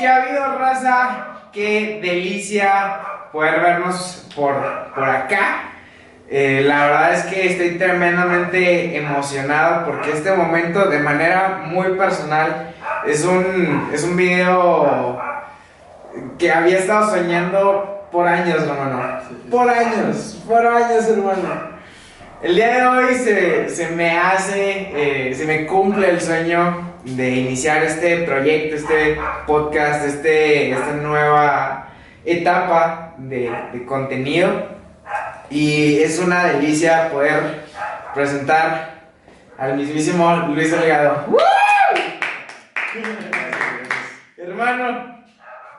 ¿Qué ha habido, raza? Qué delicia poder vernos por acá. La verdad es que estoy tremendamente emocionado porque este momento, de manera muy personal, es un video que había estado soñando por años, hermano. Por años, hermano. El día de hoy se me cumple el sueño de iniciar este proyecto, este podcast, esta nueva etapa de contenido. Y es una delicia poder presentar al mismísimo Luis Delgado. Hermano,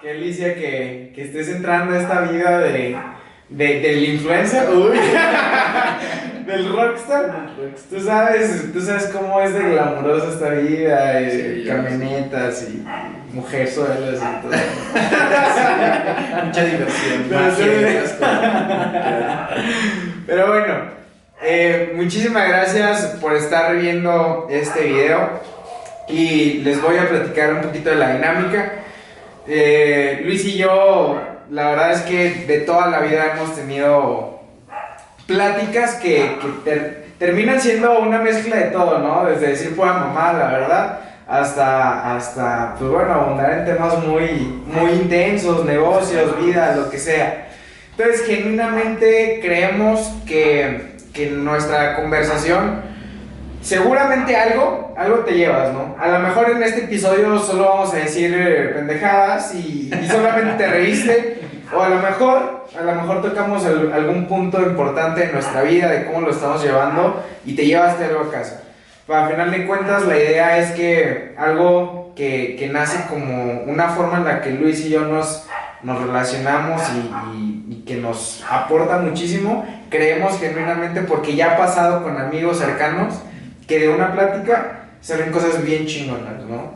qué delicia que estés entrando a esta vida del influencer. Uy. Del rockstar. Tú sabes cómo es de glamurosa esta vida, sí, camionetas y mujerzuelas y todo. Mucha diversión. Pero bueno, muchísimas gracias por estar viendo este video y les voy a platicar un poquito de la dinámica. Luis y yo, la verdad es que de toda la vida hemos tenido pláticas que terminan siendo una mezcla de todo, ¿no? Desde decir pura mamá, la verdad, hasta pues bueno, abundar en temas muy intensos, negocios, vida, lo que sea. Entonces, genuinamente creemos que en nuestra conversación seguramente algo te llevas, ¿no? A lo mejor en este episodio solo vamos a decir pendejadas y solamente te reíste. O a lo mejor tocamos algún punto importante en nuestra vida de cómo lo estamos llevando y te llevaste algo a casa. Para final de cuentas, la idea es que algo que nace como una forma en la que Luis y yo nos relacionamos y que nos aporta muchísimo, creemos genuinamente, porque ya ha pasado con amigos cercanos, que de una plática salen cosas bien chingonas, ¿no?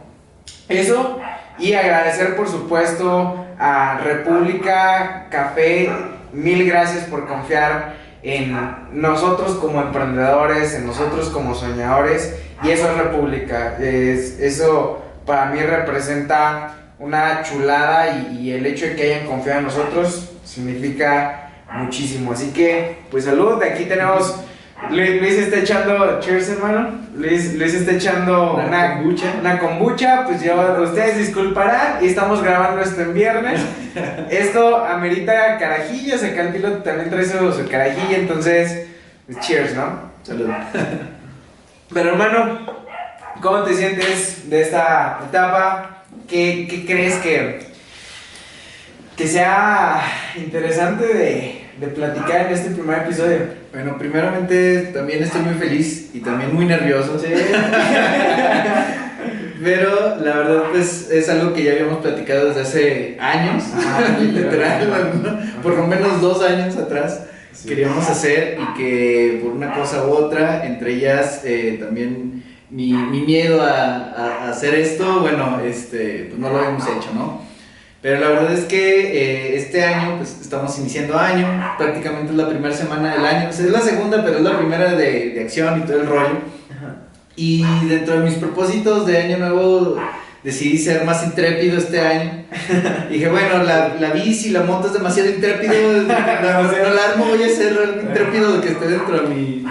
Eso, y agradecer por supuesto a República Café. Mil gracias por confiar en nosotros como emprendedores, en nosotros como soñadores, y eso es República. Eso para mí representa una chulada y el hecho de que hayan confiado en nosotros significa muchísimo. Así que, pues salud. Aquí tenemos... Luis está echando, cheers, hermano. Luis está echando una kombucha. Pues ustedes disculparán, y estamos grabando esto en viernes. Esto amerita carajillos. Acá el piloto también trae su carajillo. Entonces, pues, cheers, ¿no? Salud. Pero, hermano, ¿cómo te sientes de esta etapa? ¿Qué crees que sea interesante de platicar en este primer episodio? Bueno, primeramente también estoy muy feliz y también muy nervioso. Sí. Pero la verdad pues es algo que ya habíamos platicado desde hace años, literal, ¿no? Por lo menos 2 años atrás. Sí. Queríamos hacer, y que por una cosa u otra, entre ellas también mi miedo a hacer esto, bueno, pues no lo habíamos hecho, ¿no? Pero la verdad es que este año, pues estamos iniciando año, prácticamente es la primera semana del año, pues es la segunda, pero es la primera de acción y todo el rollo. Ajá. Y dentro de mis propósitos de año nuevo, decidí ser más intrépido este año. Dije, bueno, la bici, la moto es demasiado intrépido, no la armo, voy a ser algo intrépido que esté dentro de mi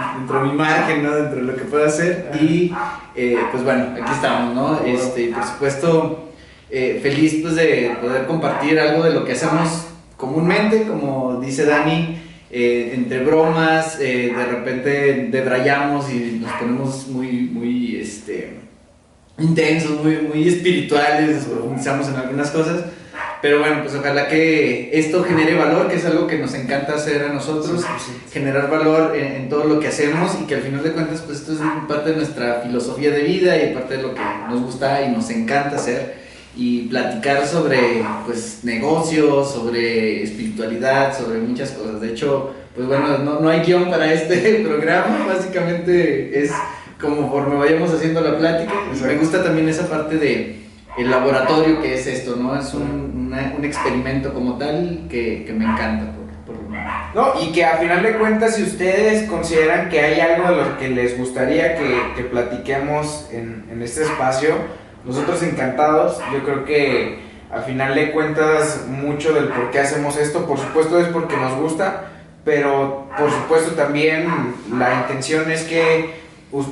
margen, ¿no? Dentro de lo que puedo hacer. Y pues bueno, aquí estamos, ¿no? Por supuesto... feliz pues de poder compartir algo de lo que hacemos comúnmente, como dice Dani, entre bromas, de repente debrayamos y nos ponemos muy intensos, muy espirituales, profundizamos en algunas cosas, pero bueno, pues ojalá que esto genere valor, que es algo que nos encanta hacer a nosotros, generar valor en todo lo que hacemos, y que al final de cuentas pues esto es parte de nuestra filosofía de vida y parte de lo que nos gusta y nos encanta hacer. Y platicar sobre pues negocios, sobre espiritualidad, sobre muchas cosas. De hecho, pues bueno, no hay guión para este programa, básicamente es conforme vayamos haciendo la plática. Me gusta también esa parte de el laboratorio que es esto, ¿no? Es un experimento como tal que me encanta por lo menos. No, y que a final de cuentas, si ustedes consideran que hay algo de lo que les gustaría que platiquemos en este espacio, nosotros encantados. Yo creo que Al final de cuentas, mucho del por qué hacemos esto, por supuesto es porque nos gusta, pero por supuesto también la intención es que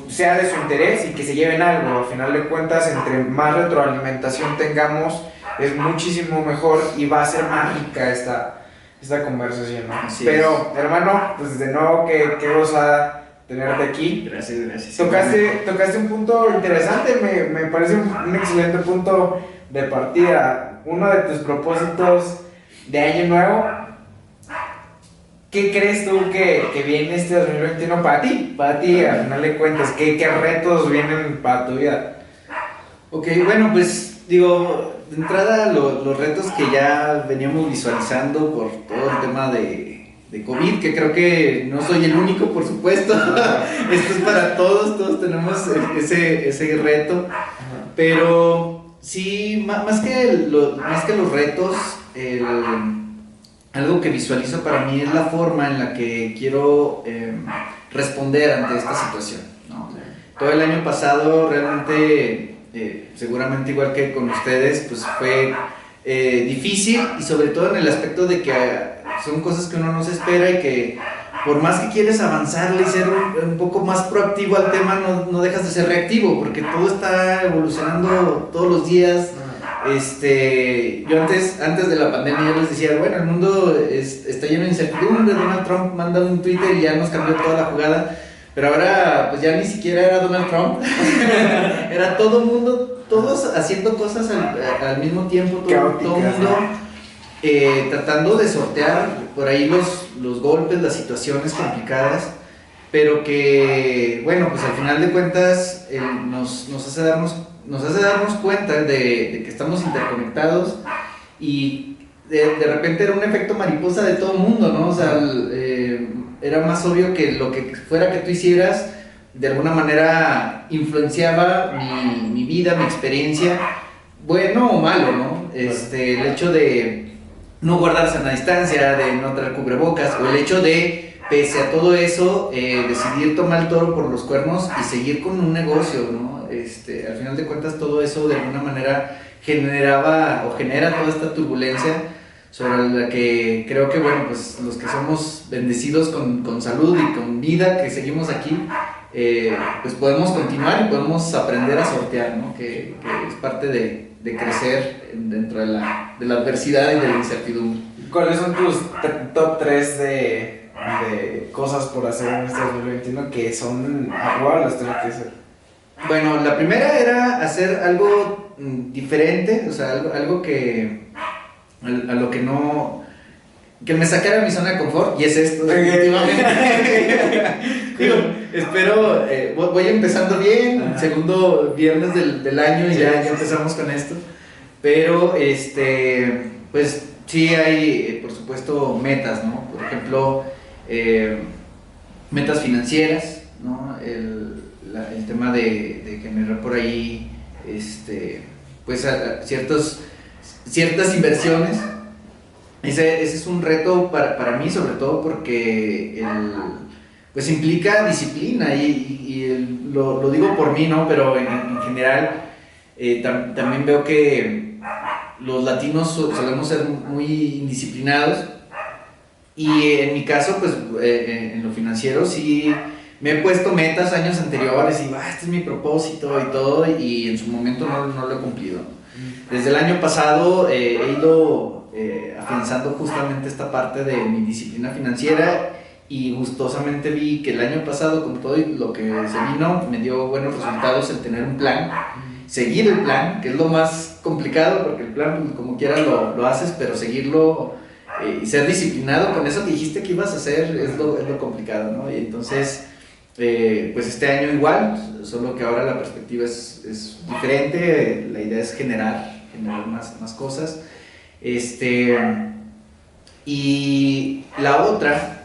sea de su interés y que se lleven algo. Al final de cuentas, entre más retroalimentación tengamos, es muchísimo mejor y va a ser más rica esta conversación, ¿no? Pero, hermano, pues de nuevo, qué gozada tenerte aquí. Gracias. Tocaste un punto interesante, me parece un excelente punto de partida. Uno de tus propósitos de año nuevo. ¿Qué crees tú que viene este 2021 para ti? Para ti, al final de cuentas, ¿qué retos vienen para tu vida? Ok, bueno, pues digo, de entrada los retos que ya veníamos visualizando por todo el tema de COVID, que creo que no soy el único, por supuesto. Esto es para todos tenemos ese reto. Pero sí, más que los retos, algo que visualizo para mí es la forma en la que quiero responder ante esta situación, ¿no? Todo el año pasado realmente, seguramente igual que con ustedes, pues fue difícil, y sobre todo en el aspecto de que son cosas que uno no se espera y que por más que quieres avanzarle y ser un poco más proactivo al tema, no dejas de ser reactivo, porque todo está evolucionando todos los días. Yo antes de la pandemia yo les decía, bueno, el mundo está lleno de incertidumbre. Donald Trump manda un Twitter y ya nos cambió toda la jugada, pero ahora pues ya ni siquiera era Donald Trump. Era todo el mundo, todos haciendo cosas al mismo tiempo, todo el mundo tratando de sortear por ahí los golpes, las situaciones complicadas, pero que, bueno, pues al final de cuentas nos hace darnos cuenta de que estamos interconectados, y de repente era un efecto mariposa de todo el mundo, ¿no? O sea, era más obvio que lo que fuera que tú hicieras, de alguna manera influenciaba mi vida, mi experiencia, bueno o malo, ¿no? El hecho de no guardarse a la distancia, de no traer cubrebocas, o el hecho de, pese a todo eso, decidir tomar el toro por los cuernos y seguir con un negocio, ¿no? Al final de cuentas, todo eso de alguna manera genera toda esta turbulencia sobre la que creo que, bueno, pues los que somos bendecidos con salud y con vida, que seguimos aquí, pues podemos continuar y podemos aprender a sortear, ¿no? Que es parte de crecer dentro de la adversidad y de la incertidumbre. ¿Cuáles son tus top 3 de cosas por hacer en este 2021 que son igual las tengo que hacer? Bueno, la primera era hacer algo diferente, o sea, algo que a lo que no, que me sacara de mi zona de confort, y es esto, definitivamente. Digo, espero, voy empezando bien, segundo viernes del año, y ya empezamos con esto, pero pues sí hay, por supuesto, metas, ¿no? Por ejemplo, metas financieras, ¿no? El tema de generar por ahí, pues ciertas inversiones. Ese es un reto para mí, sobre todo porque pues implica disciplina, y lo digo por mí, ¿no? Pero en general también veo que los latinos solemos ser muy indisciplinados, y en mi caso, pues en lo financiero sí me he puesto metas años anteriores y este es mi propósito y todo, y en su momento no lo he cumplido. Desde el año pasado he ido afianzando justamente esta parte de mi disciplina financiera, y gustosamente vi que el año pasado, con todo lo que se vino, me dio buenos resultados el tener un plan, seguir el plan, que es lo más complicado, porque el plan, pues, como quieras lo haces, pero seguirlo y ser disciplinado con eso que dijiste que ibas a hacer es lo complicado, ¿no? Y entonces, pues este año igual, solo que ahora la perspectiva es diferente, la idea es generar más cosas, y la otra,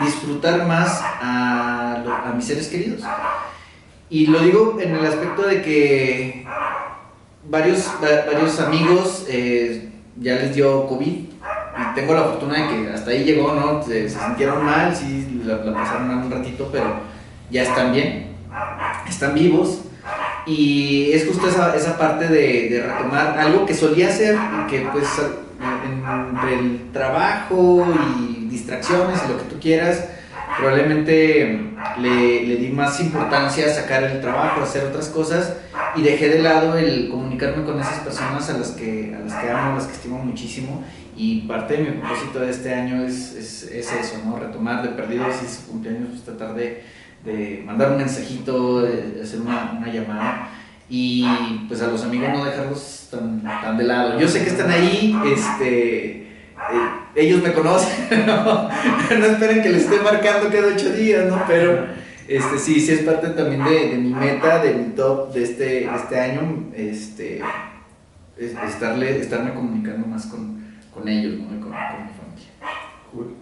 disfrutar más a mis seres queridos, y lo digo en el aspecto de que varios amigos ya les dio COVID, y tengo la fortuna de que hasta ahí llegó, ¿no? Se sintieron mal, sí, la pasaron mal un ratito, pero ya están bien, están vivos, Y es justo esa parte de retomar algo que solía hacer y que pues entre el trabajo y distracciones y lo que tú quieras, probablemente le di más importancia a sacar el trabajo, a hacer otras cosas y dejé de lado el comunicarme con esas personas a las que amo, a las que estimo muchísimo. Y parte de mi propósito de este año es eso, ¿no? Retomar de perdido, si es su cumpleaños, pues tratar de mandar un mensajito, de hacer una llamada y pues a los amigos no dejarlos tan de lado. Yo sé que están ahí, ellos me conocen, ¿no? No esperen que les esté marcando cada 8 días, ¿no? Pero sí es parte también de mi meta, de mi top de este año, estarme comunicando más con ellos, ¿no? Con mi familia. Cool.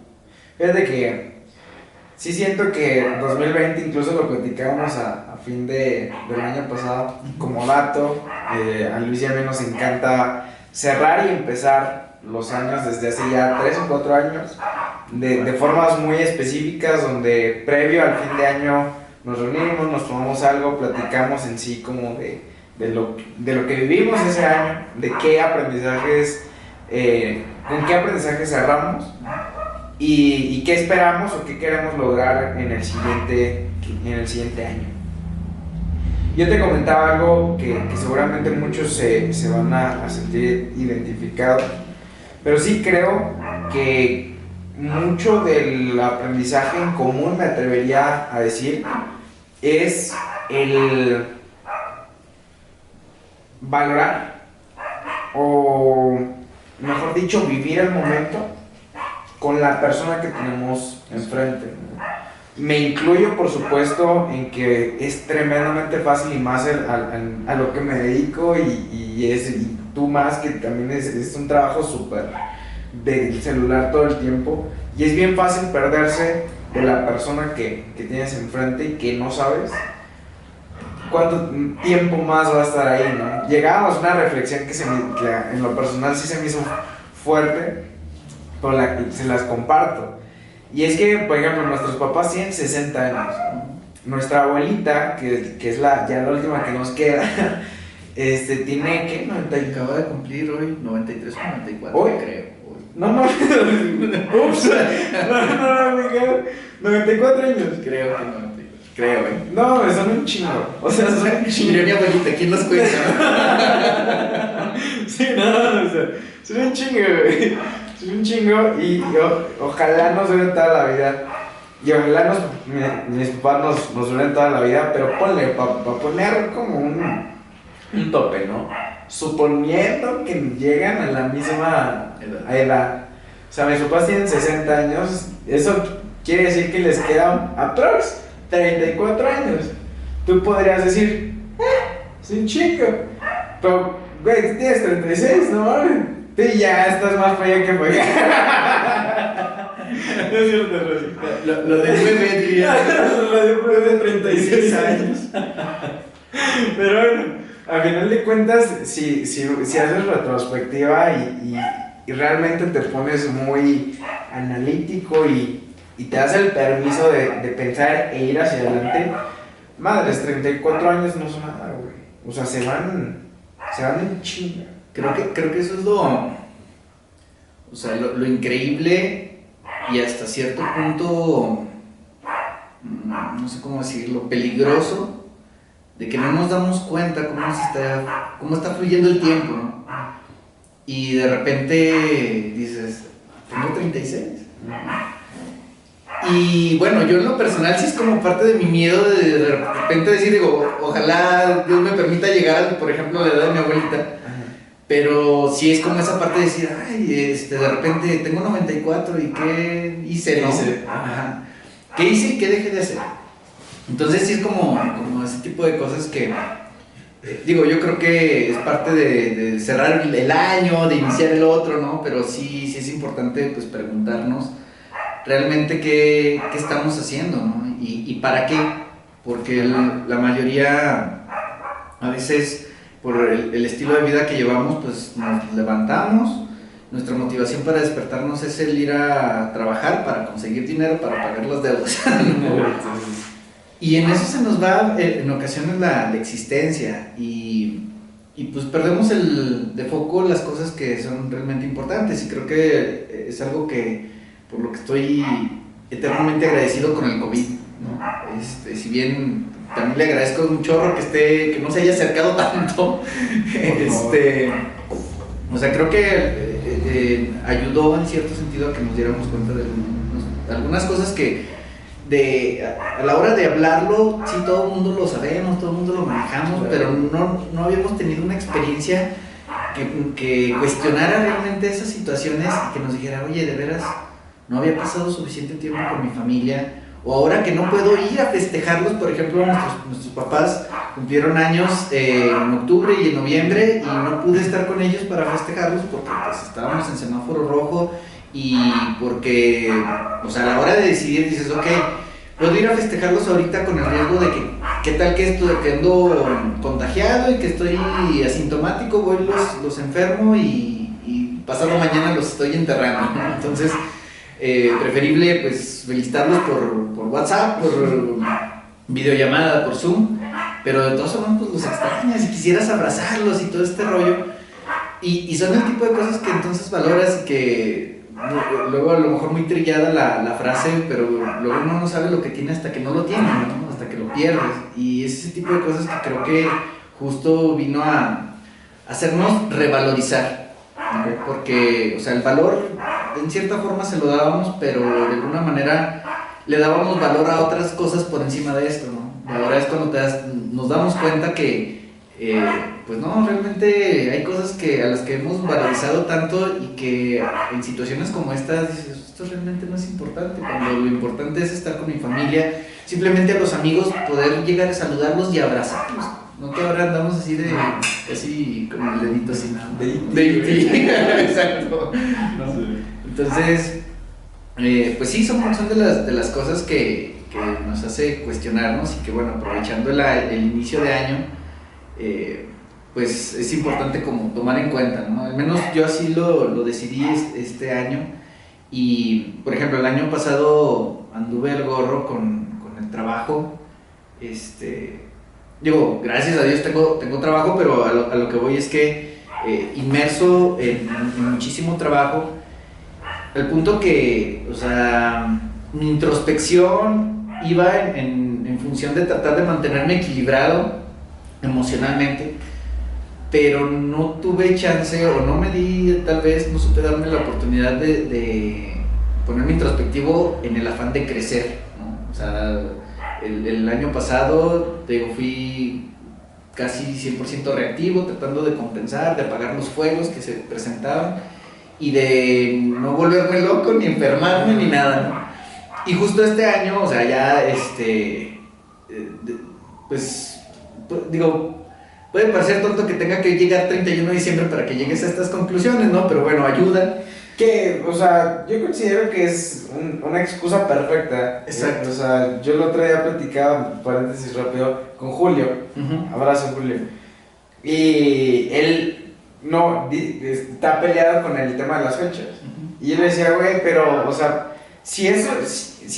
Fíjate que sí siento que 2020, incluso lo platicábamos a fin del año pasado, como dato, a Luis y a mí nos encanta cerrar y empezar los años desde hace ya 3 o 4 años, de formas muy específicas, donde previo al fin de año nos reunimos, nos tomamos algo, platicamos en sí como de lo que vivimos ese año, de qué aprendizajes, con qué aprendizajes cerramos y qué esperamos o qué queremos lograr en el siguiente año. Yo te comentaba algo que seguramente muchos se van a sentir identificados, pero sí creo que mucho del aprendizaje en común, me atrevería a decir, es el valorar, o mejor dicho, vivir el momento con la persona que tenemos enfrente. Me incluyo, por supuesto, en que es tremendamente fácil, y más a lo que me dedico, y tú más, que también es un trabajo súper del celular todo el tiempo, y es bien fácil perderse de la persona que tienes enfrente y que no sabes cuánto tiempo más va a estar ahí, ¿no? Llegábamos a una reflexión que en lo personal sí se me hizo fuerte, pero se las comparto. Y es que, por ejemplo, nuestros papás tienen 60 años. Nuestra abuelita, que es ya la última que nos queda, tiene, ¿qué? 90, acaba de cumplir hoy 93 o 94, ¿hoy? Creo. No mames. Ups. No, 94 años. Creo que 94. Creo, No, son un chingo. O sea, son un chingo. Mira mi abuelita, ¿quién los cuenta? Sí, no, o sea, son un chingo, güey. Son un chingo y ojalá nos duren toda la vida. Y ojalá mis papás nos duren toda la vida, pero ponle, para poner como un tope, ¿no? Suponiendo que llegan a la misma edad. O sea, mis papás tienen 60 años, eso quiere decir que les quedan aprox 34 años. Tú podrías decir, es un chico. Pero, güey, tú tienes 36, ¿no? Tú ya estás más para allá que para allá. No es cierto, Rosy. Lo de bebé, diría. Lo de bebé de 36 años. Pero bueno, al final de cuentas, si haces retrospectiva y realmente te pones muy analítico y te das el permiso de pensar e ir hacia adelante, madres, 34 años no son nada, güey. O sea, se van en chinga. Creo que eso es lo increíble y hasta cierto punto, no sé cómo decirlo, peligroso, de que no nos damos cuenta cómo está fluyendo el tiempo, ¿no? Y de repente dices, tengo 36. Y bueno, yo en lo personal sí es como parte de mi miedo de repente decir, ojalá Dios me permita llegar, por ejemplo, a la edad de mi abuelita. Pero sí es como esa parte de decir, ay, de repente tengo 94 y ¿qué hice, no? Ajá. ¿Qué hice y qué dejé de hacer? Entonces sí es como ese tipo de cosas que, yo creo que es parte de cerrar el año, de iniciar el otro, ¿no? Pero sí es importante pues preguntarnos realmente qué estamos haciendo, ¿no? Y para qué, porque la mayoría a veces por el estilo de vida que llevamos, pues nos levantamos, nuestra motivación para despertarnos es el ir a trabajar para conseguir dinero para pagar las deudas. Y en eso se nos va en ocasiones la existencia y pues perdemos de foco las cosas que son realmente importantes y creo que es algo que por lo que estoy eternamente agradecido con el COVID, ¿no? Si bien también le agradezco un chorro que no se haya acercado tanto, o sea, creo que ayudó en cierto sentido a que nos diéramos cuenta de algunas cosas que a la hora de hablarlo, sí, todo el mundo lo sabemos, todo el mundo lo manejamos, pero no habíamos tenido una experiencia que cuestionara realmente esas situaciones y que nos dijera, oye, de veras, no había pasado suficiente tiempo con mi familia, o ahora que no puedo ir a festejarlos, por ejemplo, nuestros papás cumplieron años en octubre y en noviembre y no pude estar con ellos para festejarlos porque pues, estábamos en semáforo rojo y porque, o sea, a la hora de decidir dices, ok, puedo ir a festejarlos ahorita con el riesgo de que, ¿qué tal que ando contagiado y que estoy asintomático? Voy, los enfermo y pasado mañana los estoy enterrando, ¿no? Entonces, preferible pues felicitarlos por WhatsApp, por videollamada, por Zoom, pero de todas formas pues los extrañas y quisieras abrazarlos y todo este rollo y son el tipo de cosas que entonces valoras y que luego a lo mejor muy trillada la frase, pero luego uno no sabe lo que tiene hasta que no lo tiene, ¿no? Hasta que lo pierdes y es ese tipo de cosas que creo que justo vino a hacernos revalorizar, ¿no? Porque, o sea, el valor en cierta forma se lo dábamos, pero de alguna manera le dábamos valor a otras cosas por encima de esto, ¿no? Y ahora es cuando nos damos cuenta que, pues no, realmente hay cosas a las que hemos valorizado tanto y que en situaciones como estas dices, esto realmente no es importante, cuando lo importante es estar con mi familia, simplemente a los amigos poder llegar a saludarlos y abrazarlos. No que ahora andamos así así con el dedito así, de exacto. Entonces, pues sí, son de las cosas que nos hace cuestionarnos y que bueno, aprovechando el inicio de año, pues es importante como tomar en cuenta, ¿no? Al menos yo así lo decidí este año y, por ejemplo, el año pasado anduve al gorro con el trabajo, digo, gracias a Dios tengo trabajo, pero a lo que voy es que inmerso en muchísimo trabajo, al punto que, o sea, mi introspección iba en función de tratar de mantenerme equilibrado emocionalmente, pero no tuve chance o no me di, tal vez no supe darme la oportunidad de ponerme introspectivo en el afán de crecer, ¿no? O sea, el año pasado, fui casi 100% reactivo, tratando de compensar, de apagar los fuegos que se presentaban y de no volverme loco, ni enfermarme, ni nada, ¿no? Y justo este año, o sea, ya, pues, digo, puede parecer tonto que tenga que llegar 31 de diciembre para que llegues a estas conclusiones, ¿no? Pero bueno, ayuda. Que, o sea, yo considero que es una excusa perfecta. Exacto. O sea, yo el otro día platicaba, paréntesis rápido, con Julio. Abrazo, Julio. Y él está peleado con el tema de las fechas. Y yo le decía, güey, pero, o sea, si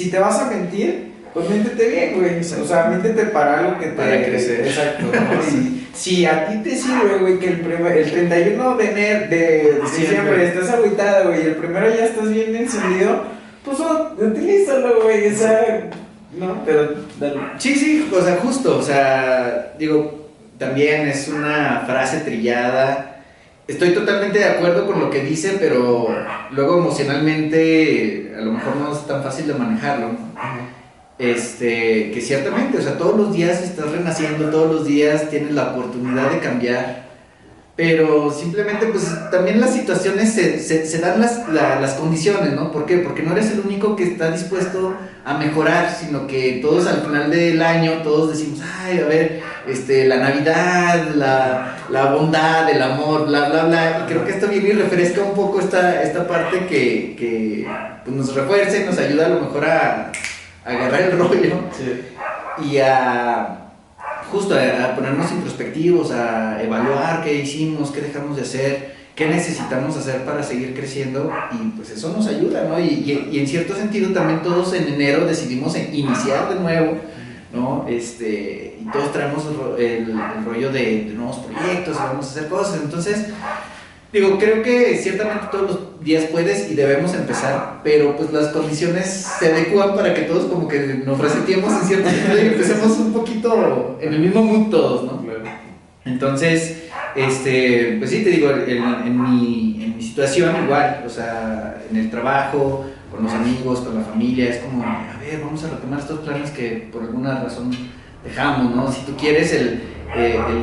te vas a mentir, pues miéntete bien, güey. O sea, miéntete para algo que te... Para crecer. Exacto, ¿no? Si a ti te sirve, güey, que el 31 de diciembre estás agüitado, güey, y el primero ya estás bien encendido, pues utilízalo, güey, o sea, no, pero dale. Sí, o sea, justo, o sea, digo, también es una frase trillada. Estoy totalmente de acuerdo con lo que dice, pero luego emocionalmente a lo mejor no es tan fácil de manejarlo, ¿no? Que ciertamente, o sea, todos los días estás renaciendo, todos los días tienes la oportunidad de cambiar, pero simplemente pues también las situaciones se dan las condiciones, ¿no? ¿Por qué? Porque no eres el único que está dispuesto a mejorar, sino que todos al final del año, todos decimos, ay, a ver, la Navidad, la bondad, el amor, bla, bla, bla, y creo que esto viene y refresca un poco esta parte que pues, nos refuerza y nos ayuda a lo mejor a agarrar el rollo, sí, y justo a ponernos introspectivos, a evaluar qué hicimos, qué dejamos de hacer, qué necesitamos hacer para seguir creciendo, y pues eso nos ayuda, ¿no? Y en cierto sentido también todos en enero decidimos iniciar de nuevo, ¿no? Y todos traemos el rollo de nuevos proyectos, vamos a hacer cosas, entonces, digo, creo que ciertamente todos los días puedes y debemos empezar, pero pues las condiciones se adecuan para que todos como que nos reseteemos en cierto sentido y empecemos un poquito en el mismo mood todos, ¿no? Claro. Entonces, pues sí, te digo, en mi situación igual, o sea, en el trabajo, con los amigos, con la familia, es como, a ver, vamos a retomar estos planes que por alguna razón dejamos, ¿no? Si tú quieres el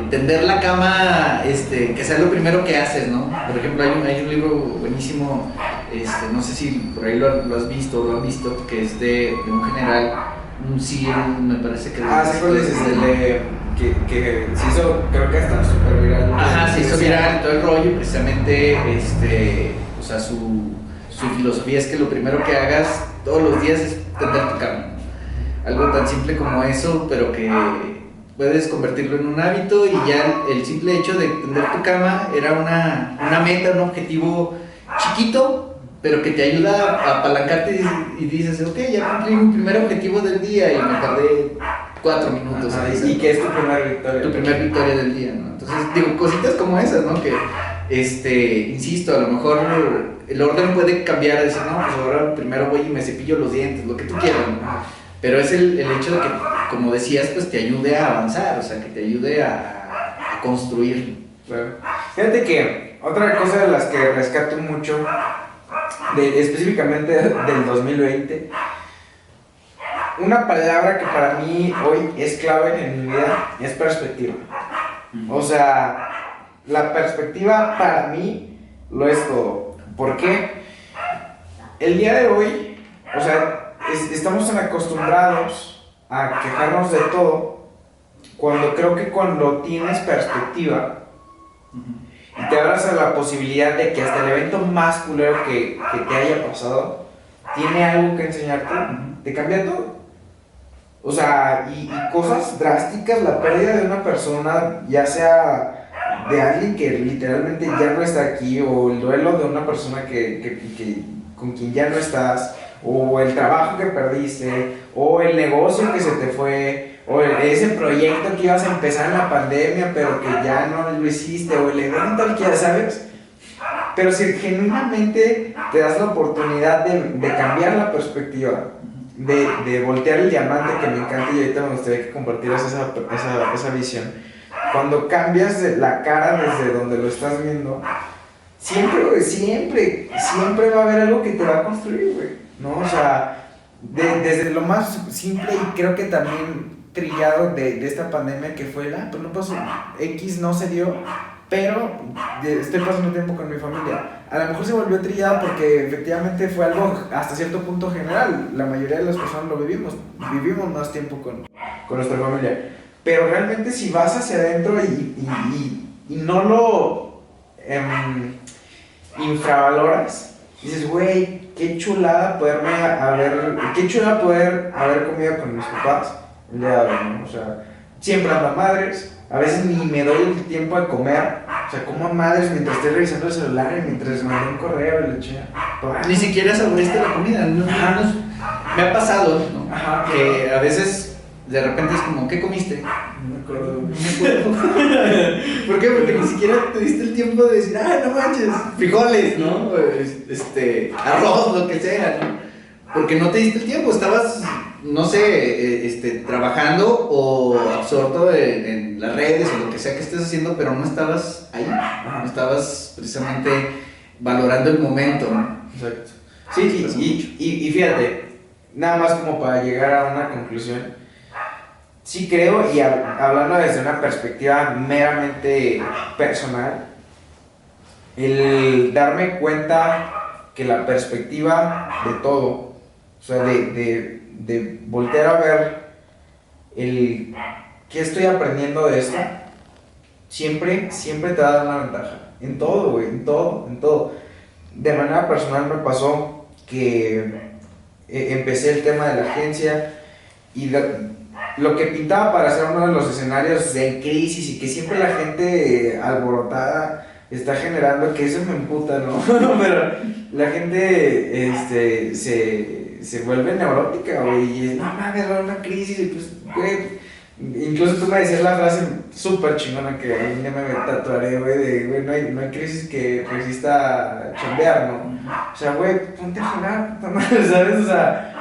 tender la cama, que sea lo primero que haces, ¿no? Por ejemplo, hay un libro buenísimo, no sé si por ahí lo has visto o lo han visto, que es de un general, un SEAL, me parece que... Sí, ¿cuál es el de que se hizo, creo que hasta súper viral? Ajá, se hizo viral todo el rollo, precisamente, o sea, su filosofía es que lo primero que hagas todos los días es tender tu cama. Algo tan simple como eso, pero que puedes convertirlo en un hábito, y ya el simple hecho de tender tu cama era una meta, un objetivo chiquito, pero que te ayuda a apalancarte y dices, ok, ya cumplí mi primer objetivo del día y me tardé 4 minutos. Y que es tu primera victoria. Tu primera victoria del día, ¿no? Entonces, digo, cositas como esas, ¿no? Que, insisto, a lo mejor el orden puede cambiar, decir, no, pues ahora primero voy y me cepillo los dientes, lo que tú quieras, ¿no? Pero es el hecho de que, como decías, pues te ayude a avanzar, o sea, que te ayude a construir. Claro. Fíjate que otra cosa de las que rescato mucho, específicamente del 2020, una palabra que para mí hoy es clave en mi vida es perspectiva. O sea, la perspectiva para mí lo es todo. ¿Por qué? El día de hoy, o sea, estamos tan acostumbrados a quejarnos de todo, cuando creo que cuando tienes perspectiva y te abras a la posibilidad de que hasta el evento más culero que te haya pasado tiene algo que enseñarte, te cambia todo. O sea, y cosas drásticas, la pérdida de una persona, ya sea de alguien que literalmente ya no está aquí, o el duelo de una persona con quien ya no estás, o el trabajo que perdiste, o el negocio que se te fue, o ese proyecto que ibas a empezar en la pandemia pero que ya no lo hiciste, o el evento que ya sabes. Pero si genuinamente te das la oportunidad de cambiar la perspectiva, de voltear el diamante, que me encanta, y ahorita me gustaría que compartieras esa visión. Cuando cambias la cara desde donde lo estás viendo, siempre va a haber algo que te va a construir, güey, ¿no? O sea, desde lo más simple, y creo que también trillado de esta pandemia, que fue pues no pasó, X no se dio, pero estoy pasando tiempo con mi familia. A lo mejor se volvió trillado porque efectivamente fue algo hasta cierto punto general. La mayoría de las personas lo vivimos más tiempo con nuestra familia. Pero realmente si vas hacia adentro y no lo infravaloras, dices, güey, qué chulada poder haber comido con mis papás el día de hoy, ¿no? O sea, siempre ando a madres. A veces ni me doy el tiempo de comer, o sea, como a madres mientras estoy revisando el celular y mientras mandé un correo y le eché. Ni siquiera saboreaste la comida, ¿no? Me ha pasado, ¿no? Ajá. Que a veces de repente es como, ¿qué comiste? No me acuerdo. ¿Por qué? Porque ni siquiera te diste el tiempo de decir, no manches, frijoles, ¿no? Arroz, lo que sea, ¿no? Porque no te diste el tiempo, estabas, no sé, trabajando o absorto en las redes o lo que sea que estés haciendo, pero no estabas ahí, no estabas precisamente valorando el momento, ¿no? Exacto. Sí, y fíjate, nada más como para llegar a una conclusión, sí creo, y hablando desde una perspectiva meramente personal, el darme cuenta que la perspectiva de todo, o sea, de voltear a ver qué estoy aprendiendo de esto, siempre te va a dar una ventaja. En todo, güey, en todo. De manera personal me pasó que empecé el tema de la agencia, y lo que pintaba para ser uno de los escenarios de crisis y que siempre la gente alborotada está generando, que eso me emputa, ¿no? Pero la gente se se vuelve neurótica, güey, y es, no mames, va a haber una crisis, y pues, güey, incluso tú me decías la frase súper chingona que a mí ya me tatuaré, güey, de, güey, no hay crisis que resista chambear, ¿no? O sea, güey, ponte a jugar, puta madre, ¿sabes? O sea,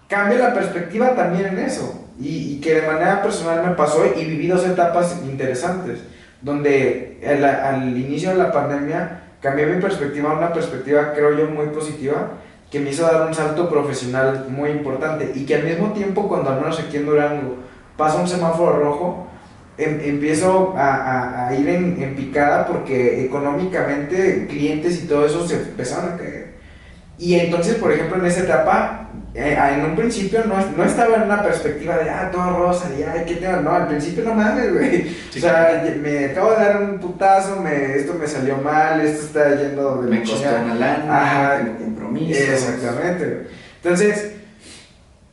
cambia la perspectiva también en eso. Y que de manera personal me pasó y viví dos etapas interesantes, donde al inicio de la pandemia cambié mi perspectiva a una perspectiva, creo yo, muy positiva, que me hizo dar un salto profesional muy importante y que al mismo tiempo, cuando al menos aquí en Durango pasa un semáforo rojo, empiezo a ir en picada porque económicamente clientes y todo eso se empezaron a caer. Y entonces, por ejemplo, en esa etapa, en un principio no estaba en una perspectiva de, todo rosa, y qué tema, no, al principio no mames, güey. Sí, o sea, me acabo de dar un putazo, esto me salió mal, esto está yendo de me costó una lana, tengo compromiso. Exactamente. Entonces,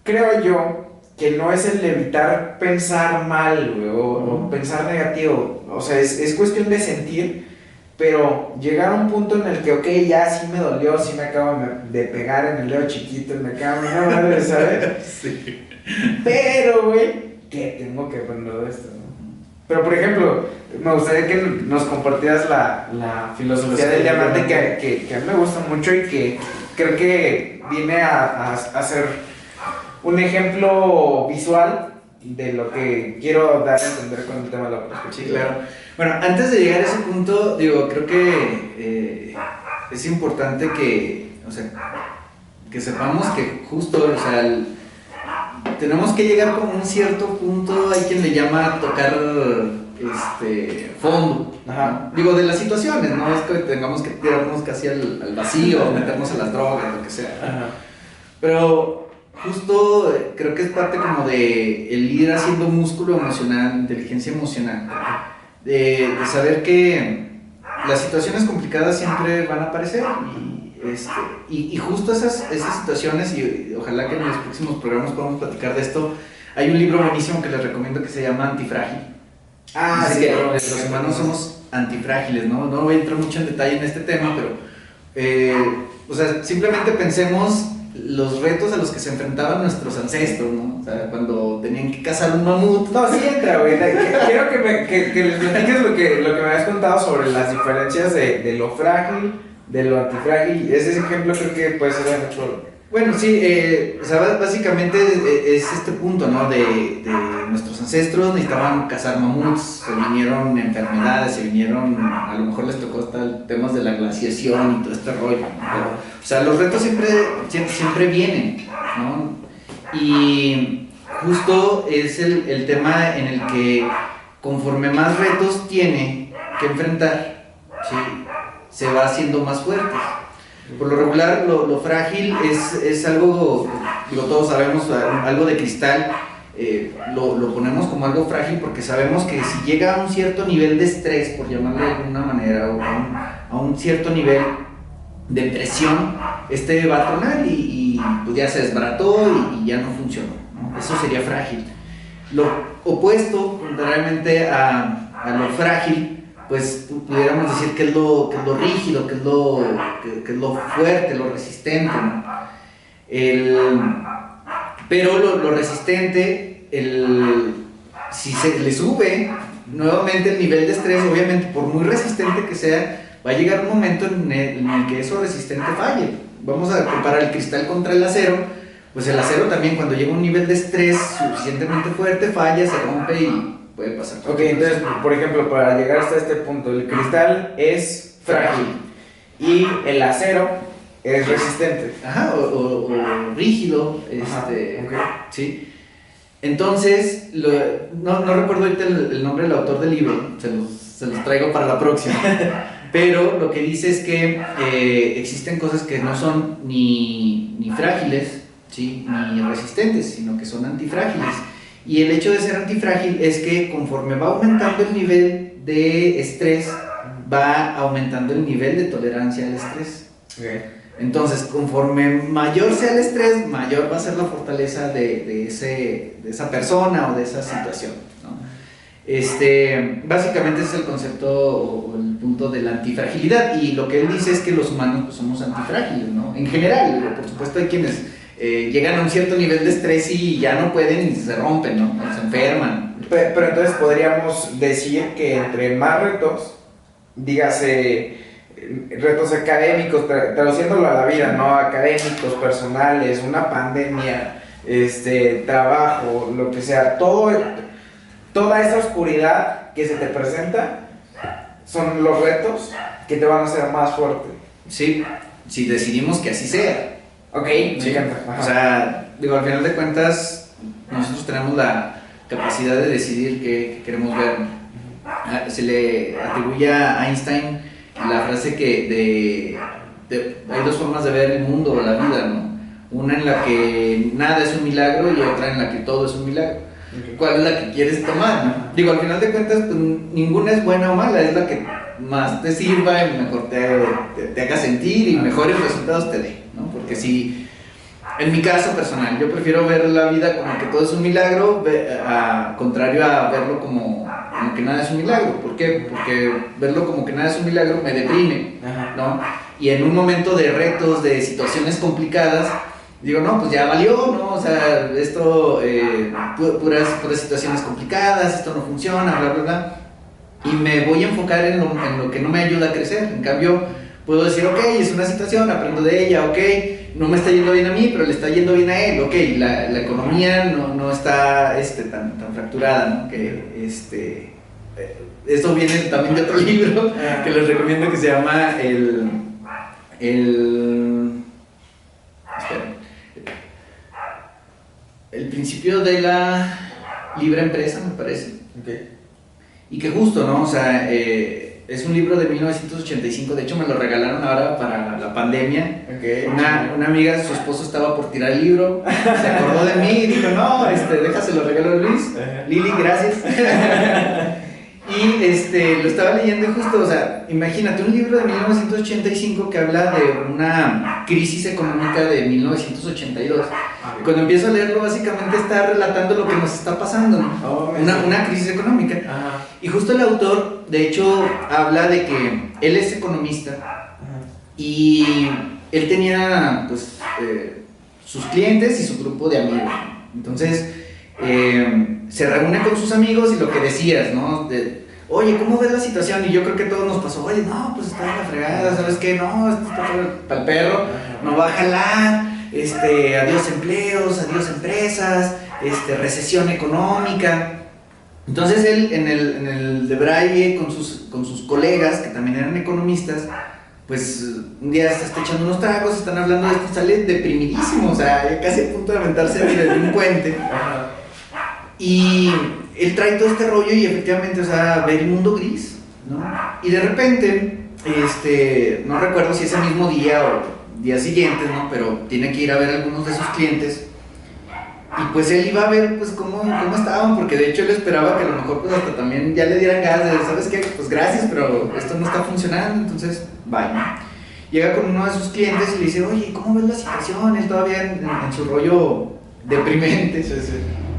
creo yo que no es el evitar pensar mal, güey, o pensar negativo. O sea, es cuestión de sentir. Pero llegar a un punto en el que, ok, ya sí me dolió, sí me acabo de pegar en el dedo chiquito, me acabo de madre, ¿sabes? Sí. Pero, güey, ¿qué tengo que aprender de esto, no? Pero, por ejemplo, me gustaría que nos compartieras la filosofía del diamante que a mí me gusta mucho y que creo que viene a ser un ejemplo visual de lo que quiero dar a entender con el tema de la perspectiva. Sí, claro. Bueno, antes de llegar a ese punto, digo, creo que es importante que sepamos que justo, o sea, tenemos que llegar como a un cierto punto, hay quien le llama tocar fondo. Ajá. Digo, de las situaciones, no es que tengamos que tirarnos casi al vacío, meternos a las drogas, lo que sea. Ajá. Pero justo creo que es parte como de el ir haciendo músculo emocional, inteligencia emocional, de saber que las situaciones complicadas siempre van a aparecer y justo esas situaciones, y ojalá que en los próximos programas podamos platicar de esto. Hay un libro buenísimo que les recomiendo que se llama Antifrágil. Sí, que los humanos somos antifrágiles, ¿no? No voy a entrar mucho en detalle en este tema, pero o sea, simplemente pensemos los retos a los que se enfrentaban nuestros ancestros, ¿no? O sea, cuando tenían que cazar un mamut. No, sí entra, güey. Quiero que les platiques lo que me habías contado sobre las diferencias de lo frágil, de lo antifrágil. Ese ejemplo creo que puede ser de mucho. Bueno, sí, o sea, básicamente es este punto, ¿no? De nuestros ancestros necesitaban cazar mamuts, se vinieron enfermedades, a lo mejor les tocó hasta temas de la glaciación y todo este rollo, ¿no? Pero, o sea, los retos siempre vienen, ¿no? Y justo es el tema en el que conforme más retos tiene que enfrentar, ¿sí? Se va haciendo más fuerte. Por lo regular, lo frágil es algo, digo, todos sabemos, algo de cristal, lo ponemos como algo frágil porque sabemos que si llega a un cierto nivel de estrés, por llamarlo de alguna manera, o a un cierto nivel de presión, va a tronar y pues ya se desbarató y ya no funcionó, ¿no? Eso sería frágil. Lo opuesto, contrariamente a lo frágil, pues pudiéramos decir que es lo rígido, que es lo fuerte, lo resistente, ¿no? Pero lo resistente, si se le sube nuevamente el nivel de estrés, obviamente por muy resistente que sea, va a llegar un momento en el que eso resistente falle. Vamos a comparar el cristal contra el acero, pues el acero también cuando llega a un nivel de estrés suficientemente fuerte falla, se rompe y puede pasar. Ok, entonces, por ejemplo, para llegar hasta este punto, el cristal es frágil y el acero es resistente. Ajá, o rígido, okay. ¿sí? Entonces, no recuerdo ahorita el nombre del autor del libro, se los traigo para la próxima. Pero lo que dice es que existen cosas que no son ni frágiles, ¿sí? Ni resistentes, sino que son antifrágiles. Y el hecho de ser antifrágil es que conforme va aumentando el nivel de estrés, va aumentando el nivel de tolerancia al estrés. Okay. Entonces, conforme mayor sea el estrés, mayor va a ser la fortaleza de esa persona o de esa situación, ¿no? Básicamente ese es el concepto o el punto de la antifragilidad, y lo que él dice es que los humanos pues, somos antifrágiles, ¿no? En general, por supuesto hay quienes llegan a un cierto nivel de estrés y ya no pueden y se rompen, ¿no? O se enferman. Pero entonces podríamos decir que entre más retos, dígase retos académicos, traduciéndolo a la vida, ¿no? Académicos, personales, una pandemia, trabajo, lo que sea, toda esa oscuridad que se te presenta son los retos que te van a hacer más fuerte. Sí, si decidimos que así sea. Ok, Sí. me encanta. Ajá. O sea, digo, al final de cuentas, nosotros tenemos la capacidad de decidir qué queremos ver. Se le atribuye a Einstein la frase que hay dos formas de ver el mundo o la vida, ¿no? Una en la que nada es un milagro y otra en la que todo es un milagro. Okay. ¿Cuál es la que quieres tomar, no? Digo, al final de cuentas, pues, ninguna es buena o mala, es la que más te sirva y mejor te haga sentir y mejores resultados te dé, ¿no? Porque si, en mi caso personal, yo prefiero ver la vida como que todo es un milagro, contrario a verlo como que nada es un milagro. ¿Por qué? Porque verlo como que nada es un milagro me deprime, ¿no? Y en un momento de retos, de situaciones complicadas, digo, no, pues ya valió, ¿no? O sea, esto, puras situaciones complicadas, esto no funciona, bla, bla, bla. Y me voy a enfocar en lo que no me ayuda a crecer. En cambio, puedo decir, ok, es una situación, aprendo de ella, ok, no me está yendo bien a mí, pero le está yendo bien a él, ok, la economía no está tan fracturada, ¿no? Que, esto viene también de otro libro que les recomiendo que se llama el principio de la libre empresa, me parece. Okay. Y que justo, ¿no? O sea, es un libro de 1985, de hecho me lo regalaron ahora para la pandemia. Okay. Una amiga, su esposo estaba por tirar el libro, se acordó de mí y dijo, no, déjaselo regalo a Luis. Lili, gracias. Y lo estaba leyendo y justo, o sea, imagínate un libro de 1985 que habla de una crisis económica de 1982. Cuando empiezo a leerlo, básicamente está relatando lo que nos está pasando, ¿no? Una crisis económica. Ajá. Y justo el autor, de hecho, habla de que él es economista. Ajá. Y él tenía, pues, sus clientes y su grupo de amigos. Entonces, se reúne con sus amigos y lo que decías, ¿no? Oye, ¿cómo ves la situación? Y yo creo que a todos nos pasó, oye, no, pues está en la fregada, ¿sabes qué? No, esto está para el perro, no va a jalar, adiós empleos, adiós empresas, recesión económica. Entonces él, en el de Braille, con sus colegas, que también eran economistas, pues un día se está echando unos tragos, están hablando de esto, sale deprimidísimo, o sea, casi a punto de aventarse de un puente. Y él trae todo este rollo y efectivamente, o sea, ve el mundo gris, ¿no? Y de repente, no recuerdo si ese mismo día o días siguientes, ¿no? Pero tiene que ir a ver a algunos de sus clientes. Y pues él iba a ver, pues, cómo estaban, porque de hecho él esperaba que a lo mejor, pues, hasta también ya le dieran gas de, ¿sabes qué? Pues gracias, pero esto no está funcionando, entonces, bye, ¿no? Llega con uno de sus clientes y le dice, oye, ¿cómo ves la situación? Él todavía en su rollo deprimente. Sí, sí.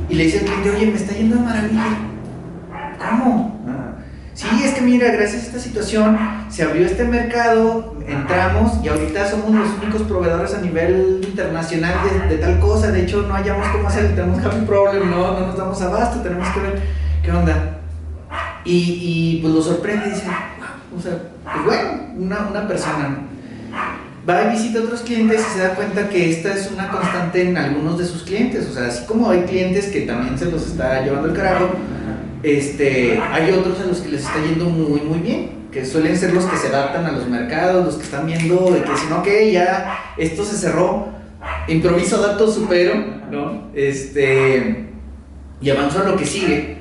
Y le dice al cliente, oye, me está yendo de maravilla. ¿Cómo? Sí, es que mira, gracias a esta situación se abrió este mercado, entramos y ahorita somos los únicos proveedores a nivel internacional de tal cosa. De hecho, no hallamos cómo hacer, tenemos happy problem, no nos damos abasto, tenemos que ver qué onda. Y pues lo sorprende y dice, wow, o sea, pues bueno, una persona, ¿no? Va y visita a otros clientes y se da cuenta que esta es una constante en algunos de sus clientes. O sea, así como hay clientes que también se los está llevando el carajo, hay otros a los que les está yendo muy, muy bien, que suelen ser los que se adaptan a los mercados, los que están viendo de que dicen, ok, ya esto se cerró, improviso, adapto, supero, ¿no? Y avanzo a lo que sigue,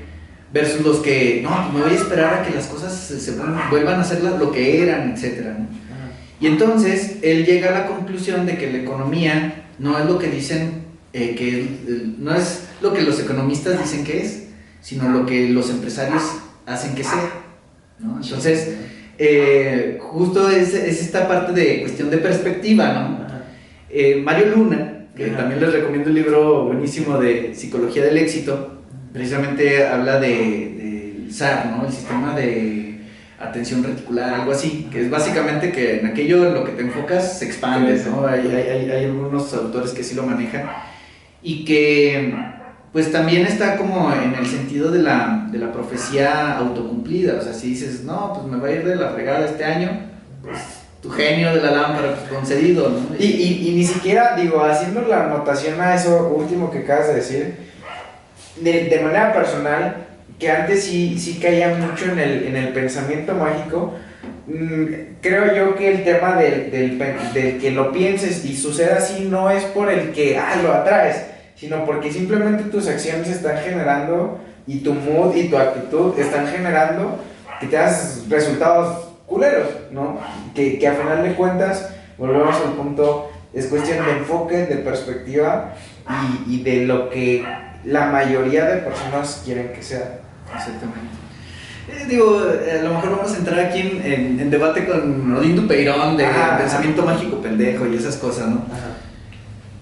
versus los que, no, me voy a esperar a que las cosas se vuelvan a ser lo que eran, etcétera, ¿no? Y entonces él llega a la conclusión de que la economía no es lo que dicen, no es lo que los economistas dicen que es, sino lo que los empresarios hacen que sea, ¿no? Entonces, justo es esta parte de cuestión de perspectiva, ¿no? Mario Luna, que también les recomiendo un libro buenísimo de Psicología del Éxito, precisamente habla del SAR, ¿no? El sistema de atención reticular, algo así, que es básicamente que en aquello en lo que te enfocas se expande, ¿no? Hay algunos autores que sí lo manejan y que pues también está como en el sentido de la profecía autocumplida, o sea, si dices, no, pues me va a ir de la fregada este año, pues tu genio de la lámpara pues, concedido, ¿no? Y ni siquiera, digo, haciendo la anotación a eso último que acabas de decir, de manera personal, que antes sí caía mucho en el pensamiento mágico, creo yo que el tema del que lo pienses y suceda así no es por el que lo atraes, sino porque simplemente tus acciones están generando y tu mood y tu actitud están generando que te das resultados culeros, ¿no? Que a final de cuentas, volvemos al punto, es cuestión de enfoque, de perspectiva y de lo que la mayoría de personas quieren que sea. Exactamente. Digo, a lo mejor vamos a entrar aquí en debate con Odín Dupeirón de pensamiento mágico pendejo y esas cosas, ¿no? Ajá.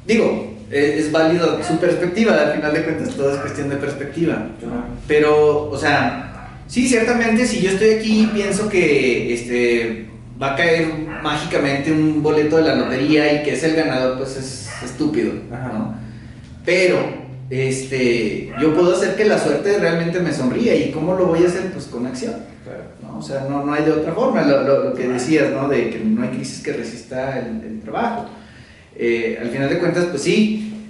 Digo, es válido su perspectiva, al final de cuentas todo es cuestión de perspectiva, ¿no? Pero, o sea, sí, ciertamente si yo estoy aquí y pienso que va a caer mágicamente un boleto de la lotería y que es el ganador, pues es estúpido, ¿no? Pero yo puedo hacer que la suerte realmente me sonría. ¿Y cómo lo voy a hacer? Pues con acción, ¿no? O sea, no hay de otra forma, lo que decías, ¿no? De que no hay crisis que resista el trabajo. Al final de cuentas, pues sí,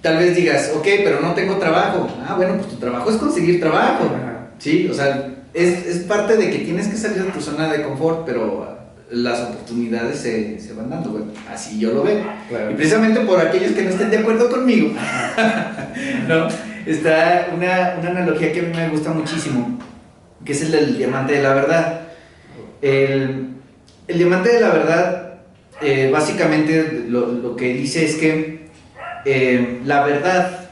tal vez digas, ok, pero no tengo trabajo. Bueno, pues tu trabajo es conseguir trabajo, ¿sí? O sea, es parte de que tienes que salir de tu zona de confort, pero las oportunidades se van dando, bueno, así yo lo veo. Claro. Y precisamente por aquellos que no estén de acuerdo conmigo, ¿no? Está una analogía que a mí me gusta muchísimo, que es el del diamante de la verdad. El diamante de la verdad, básicamente lo que dice es que la verdad,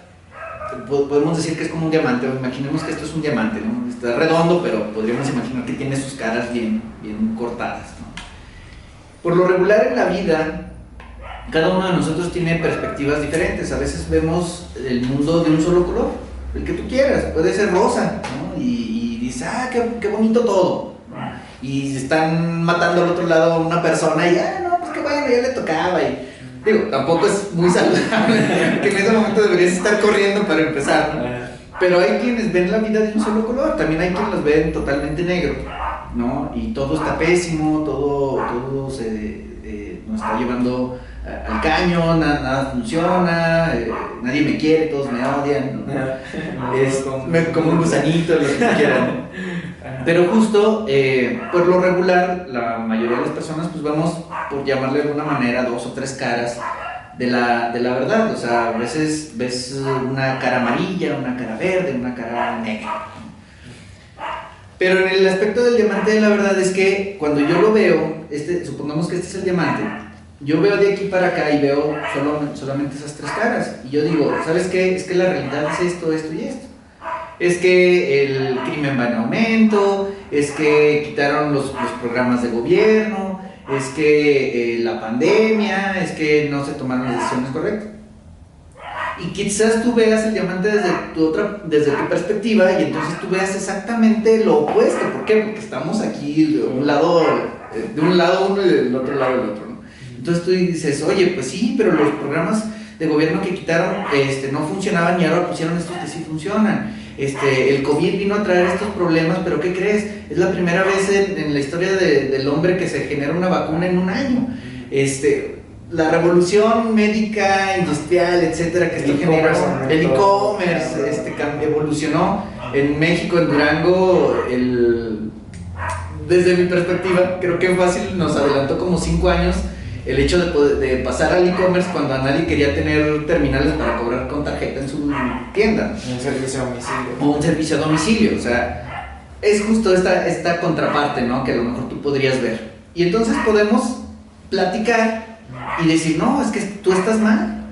podemos decir que es como un diamante, imaginemos que esto es un diamante, ¿no? Está redondo, pero podríamos imaginar que tiene sus caras bien cortadas, ¿no? Por lo regular en la vida, cada uno de nosotros tiene perspectivas diferentes. A veces vemos el mundo de un solo color, el que tú quieras, puede ser rosa, ¿no? Y dices, qué bonito todo, ¿no? Y están matando al otro lado a una persona y, no, pues qué bueno, ya le tocaba. Y digo, tampoco es muy saludable, que en ese momento deberías estar corriendo para empezar, ¿no? Pero hay quienes ven la vida de un solo color, también hay quienes los ven totalmente negro, ¿no? Y todo está pésimo, todo nos está llevando al caño, nada funciona, nadie me quiere, todos me odian, ¿no? Me como un gusanito, lo que quieran. Pero justo, por lo regular, la mayoría de las personas pues vamos, por llamarle de alguna manera, 2 o 3 caras de la verdad. O sea, a veces ves una cara amarilla, una cara verde, una cara negra. Pero en el aspecto del diamante de la verdad es que cuando yo lo veo, supongamos que este es el diamante, yo veo de aquí para acá y veo solamente esas 3 caras. Y yo digo, ¿sabes qué? Es que la realidad es esto, esto y esto. Es que el crimen va en aumento, es que quitaron los programas de gobierno, es que la pandemia, es que no se tomaron las decisiones correctas. Y quizás tú veas el diamante desde tu perspectiva y entonces tú veas exactamente lo opuesto. ¿Por qué? Porque estamos aquí de un lado uno y del otro lado el otro, ¿no? Entonces tú dices, oye, pues sí, pero los programas de gobierno que quitaron no funcionaban y ahora pusieron estos que sí funcionan. El COVID vino a traer estos problemas, pero ¿qué crees? Es la primera vez en la historia del hombre que se genera una vacuna en un año. La revolución médica, industrial, etcétera, que esto generó, el e-commerce, evolucionó en México, en Durango, desde mi perspectiva, creo que fácil nos adelantó como 5 años el hecho de pasar al e-commerce cuando a nadie quería tener terminales para cobrar con tarjeta en su tienda. Un servicio a domicilio. O un servicio a domicilio, o sea, es justo esta contraparte, ¿no? Que a lo mejor tú podrías ver. Y entonces podemos platicar y decir, no, es que tú estás mal,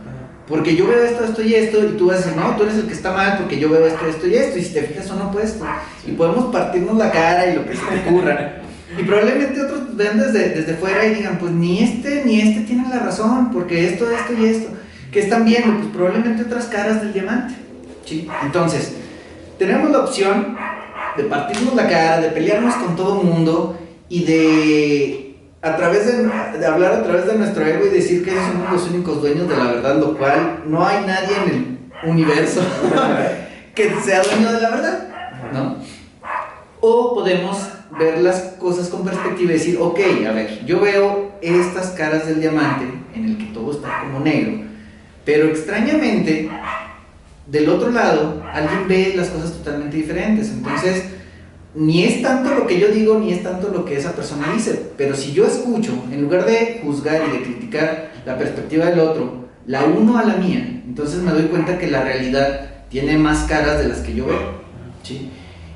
porque yo veo esto y esto, y tú vas a decir, no, tú eres el que está mal porque yo veo esto y esto, y si te fijas son opuestos, y podemos partirnos la cara y lo que se te ocurra, y probablemente otros vean desde fuera y digan, pues ni este tiene la razón, porque esto y esto, que están viendo, pues probablemente otras caras del diamante, ¿sí? Entonces, tenemos la opción de partirnos la cara, de pelearnos con todo el mundo y de hablar a través de nuestro ego y decir que somos los únicos dueños de la verdad, lo cual no hay nadie en el universo que sea dueño de la verdad, ¿no? O podemos ver las cosas con perspectiva y decir, ok, a ver, yo veo estas caras del diamante en el que todo está como negro, pero extrañamente del otro lado alguien ve las cosas totalmente diferentes. Entonces ni es tanto lo que yo digo ni es tanto lo que esa persona dice, pero si yo escucho, en lugar de juzgar y de criticar la perspectiva del otro, la uno a la mía, entonces me doy cuenta que la realidad tiene más caras de las que yo veo, ¿sí?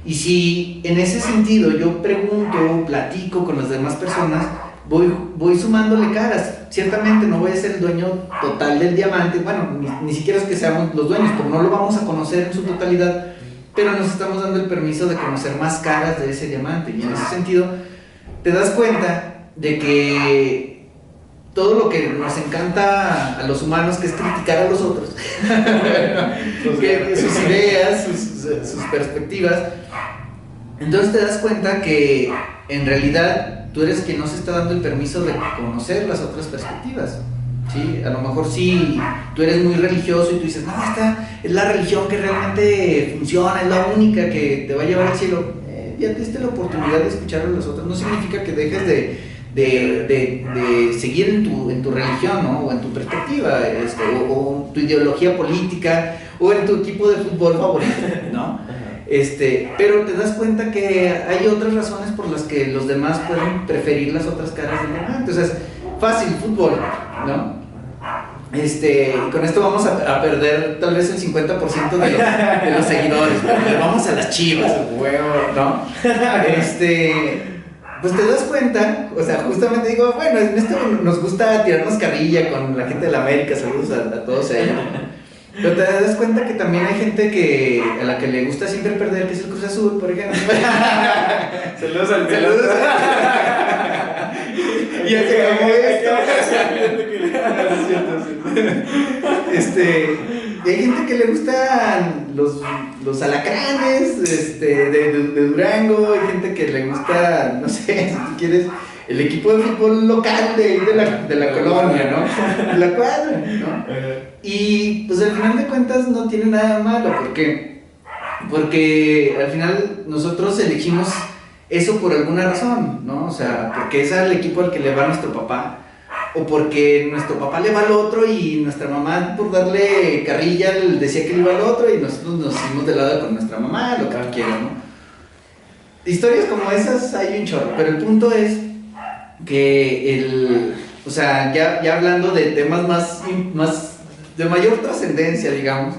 Y si en ese sentido yo pregunto, platico con las demás personas, voy sumándole caras. Ciertamente no voy a ser el dueño total del diamante, bueno, ni siquiera es que seamos los dueños, porque no lo vamos a conocer en su totalidad, pero nos estamos dando el permiso de conocer más caras de ese diamante. Y en ese sentido te das cuenta de que todo lo que nos encanta a los humanos, que es criticar a los otros, que sus ideas, sus perspectivas, entonces te das cuenta que en realidad tú eres quien no se está dando el permiso de conocer las otras perspectivas, ¿sí? A lo mejor sí, tú eres muy religioso y tú dices, no, esta es la religión que realmente funciona, es la única que te va a llevar al cielo. Ya te diste la oportunidad de escuchar a las otras, no significa que dejes de seguir en tu religión, ¿no? O en tu perspectiva, o tu ideología política, o en tu equipo de fútbol favorito, ¿no? Pero te das cuenta que hay otras razones por las que los demás pueden preferir las otras caras del diamante. Entonces, fácil, fútbol, ¿no? Con esto vamos a perder tal vez el 50% de los seguidores, pero vamos a las Chivas, huevo, ¿no? Pues te das cuenta, o sea, justamente digo, bueno, en esto nos gusta tirarnos carrilla con la gente de la América, saludos a todos ellos. Pero te das cuenta que también hay gente a la que le gusta siempre perder, que es el Cruz Azul, por ejemplo. Saludos al Saludos. Y así como y hay gente que le gustan los alacranes de Durango, hay gente que le gusta, no sé, si tú quieres, el equipo de fútbol local de la colonia, ¿no? De la cuadra, ¿no? Y pues al final de cuentas no tiene nada malo, porque al final nosotros elegimos eso por alguna razón, ¿no? O sea, porque es al equipo al que le va nuestro papá, o porque nuestro papá le va al otro y nuestra mamá, por darle carrilla, le decía que le iba al otro y nosotros nos hicimos de lado con nuestra mamá, lo que tú quieras, ¿no? Historias como esas hay un chorro, pero el punto es que o sea, ya hablando de temas más de mayor trascendencia, digamos,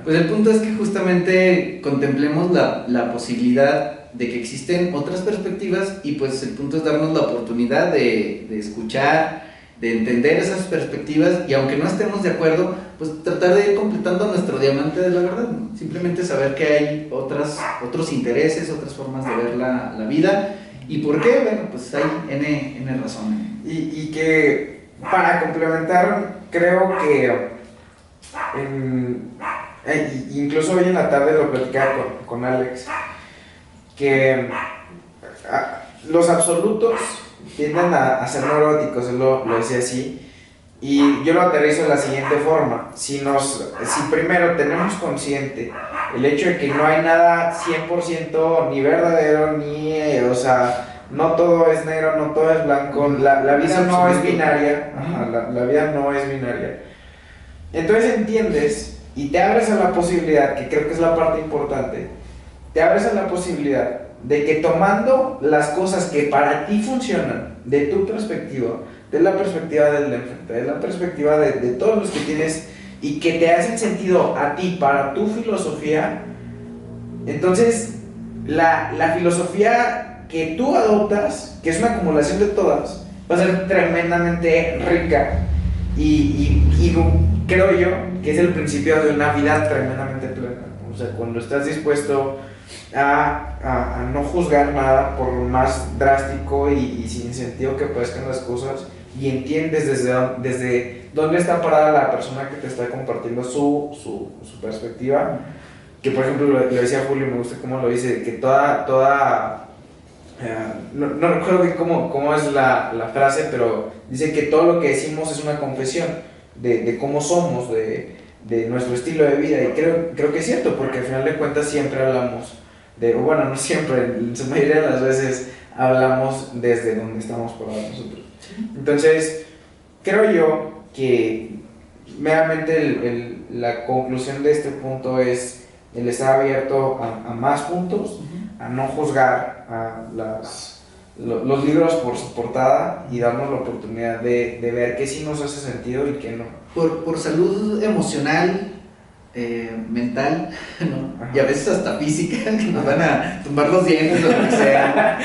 pues el punto es que justamente contemplemos la posibilidad de que existen otras perspectivas y pues el punto es darnos la oportunidad de escuchar, de entender esas perspectivas y aunque no estemos de acuerdo, pues tratar de ir completando nuestro diamante de la verdad, ¿no? Simplemente saber que hay otros intereses, otras formas de ver la vida y por qué, bueno, pues hay N razones. Y que para complementar, creo que incluso hoy en la tarde lo platicaba con Alex, que los absolutos tienden a ser neuróticos, él lo decía así, y yo lo aterrizo de la siguiente forma: si primero tenemos consciente el hecho de que no hay nada 100% ni verdadero, o sea, no todo es negro, no todo es blanco, la vida no es binaria, la vida no es binaria, entonces entiendes y te abres a la posibilidad, que creo que es la parte importante, te abres a la posibilidad de que tomando las cosas que para ti funcionan, de tu perspectiva, de la perspectiva del de enfrente, de la perspectiva de todos los que tienes y que te hacen sentido a ti para tu filosofía, entonces la filosofía que tú adoptas, que es una acumulación de todas, va a ser tremendamente rica y creo yo que es el principio de una vida tremendamente plena. O sea, cuando estás dispuesto a no juzgar nada por más drástico y sin sentido que parezcan las cosas, y entiendes desde dónde está parada la persona que te está compartiendo su perspectiva, que por ejemplo lo decía Julio, me gusta cómo lo dice, que toda no recuerdo bien cómo es la frase, pero dice que todo lo que decimos es una confesión de cómo somos, de nuestro estilo de vida, y creo que es cierto, porque al final de cuentas siempre hablamos bueno, no siempre, en su mayoría de las veces hablamos desde donde estamos parados nosotros. Entonces, creo yo que meramente la conclusión de este punto es el estar abierto a más puntos, a no juzgar a los libros por su portada y darnos la oportunidad de ver qué sí nos hace sentido y qué no. Por salud emocional, mental, ¿no? Y a veces hasta física, que nos van a tumbar los dientes o lo que sea.